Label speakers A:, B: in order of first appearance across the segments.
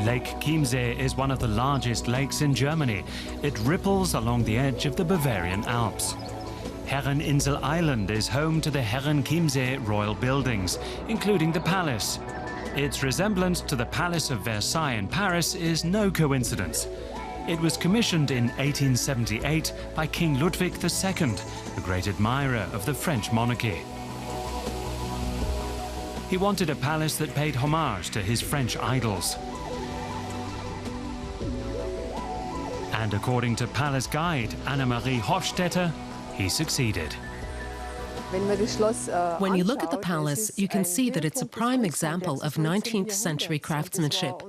A: Lake Chiemsee is one of the largest lakes in Germany. It ripples along the edge of the Bavarian Alps. Herreninsel Island is home to the Herrenchiemsee royal buildings, including the palace. Its resemblance to the Palace of Versailles in Paris is no coincidence. It was commissioned in 1878 by King Ludwig II, a great admirer of the French monarchy. He wanted a palace that paid homage to his French idols. And according to palace guide Annemarie Hofstetter, he succeeded.
B: When you look at the palace, you can see that it's a prime example of 19th century craftsmanship.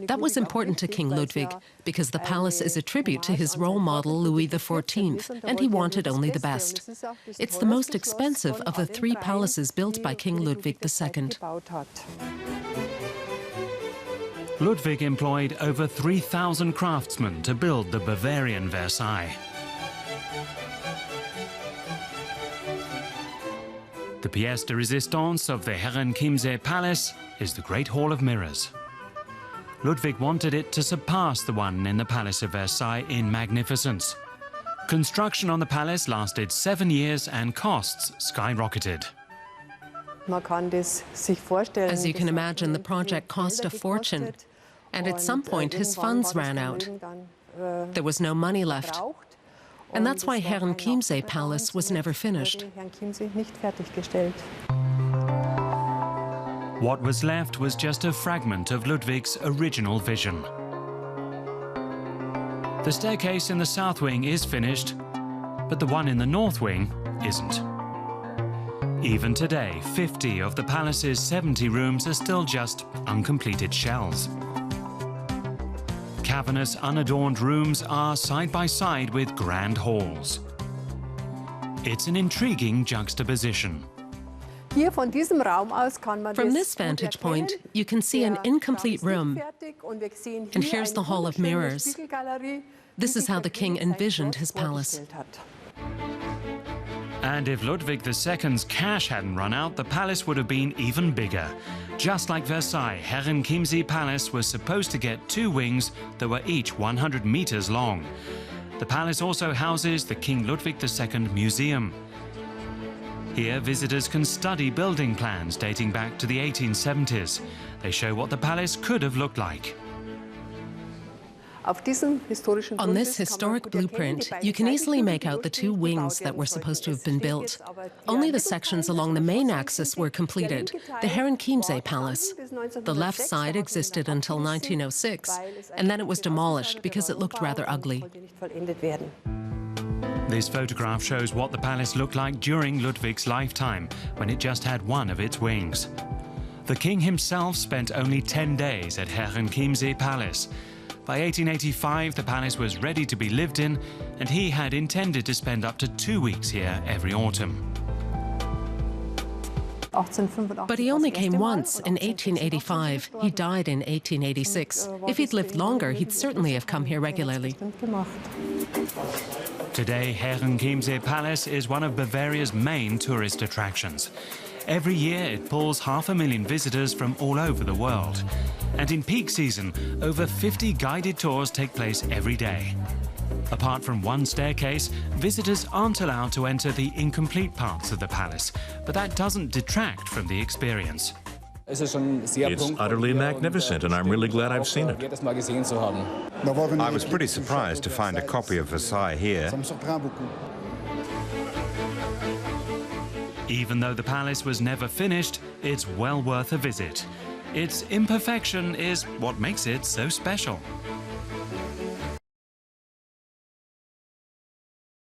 B: That was important to King Ludwig, because the palace is a tribute to his role model Louis the Fourteenth, and he wanted only the best. It's the most expensive of the 3 palaces built by King Ludwig II.
A: Ludwig employed over 3,000 craftsmen to build the Bavarian Versailles. The pièce de résistance of the Herrenchiemsee Palace is the Great Hall of Mirrors. Ludwig wanted it to surpass the one in the Palace of Versailles in magnificence. Construction on the palace lasted 7 years and costs skyrocketed.
B: As you can imagine, the project cost a fortune, and at some point his funds ran out. There was no money left. And that's why Herrenchiemsee Palace was never finished.
A: What was left was just a fragment of Ludwig's original vision. The staircase in the south wing is finished, but the one in the north wing isn't. Even today, 50 of the palace's 70 rooms are still just uncompleted shells. Cavernous, unadorned rooms are side by side with grand halls. It's an intriguing juxtaposition.
B: From this vantage point, you can see an incomplete room. And here's the Hall of Mirrors. This is how the king envisioned his palace.
A: And if Ludwig II's cash hadn't run out, the palace would have been even bigger. Just like Versailles, Herrenchiemsee Palace was supposed to get 2 wings that were each 100 meters long. The palace also houses the King Ludwig II Museum. Here, visitors can study building plans dating back to the 1870s. They show what the palace could have looked like.
B: On this historic blueprint, you can easily make out the 2 wings that were supposed to have been built. Only the sections along the main axis were completed, the Herrenchiemsee Palace. The left side existed until 1906, and then it was demolished because it looked rather ugly.
A: This photograph shows what the palace looked like during Ludwig's lifetime, when it just had one of its wings. The king himself spent only 10 days at Herrenchiemsee Palace. By 1885, the palace was ready to be lived in, and he had intended to spend up to 2 weeks here every autumn.
B: But he only came once, in 1885. He died in 1886. If he'd lived longer, he'd certainly have come here regularly.
A: Today, Herrenchiemsee Palace is one of Bavaria's main tourist attractions. Every year, it pulls 500,000 visitors from all over the world. And in peak season, over 50 guided tours take place every day. Apart from one staircase, visitors aren't allowed to enter the incomplete parts of the palace, but that doesn't detract from the experience.
C: It's utterly magnificent, and I'm really glad I've seen it.
D: I was pretty surprised to find a copy of Versailles here.
A: Even though the palace was never finished, it's well worth a visit. Its imperfection is what makes it so special.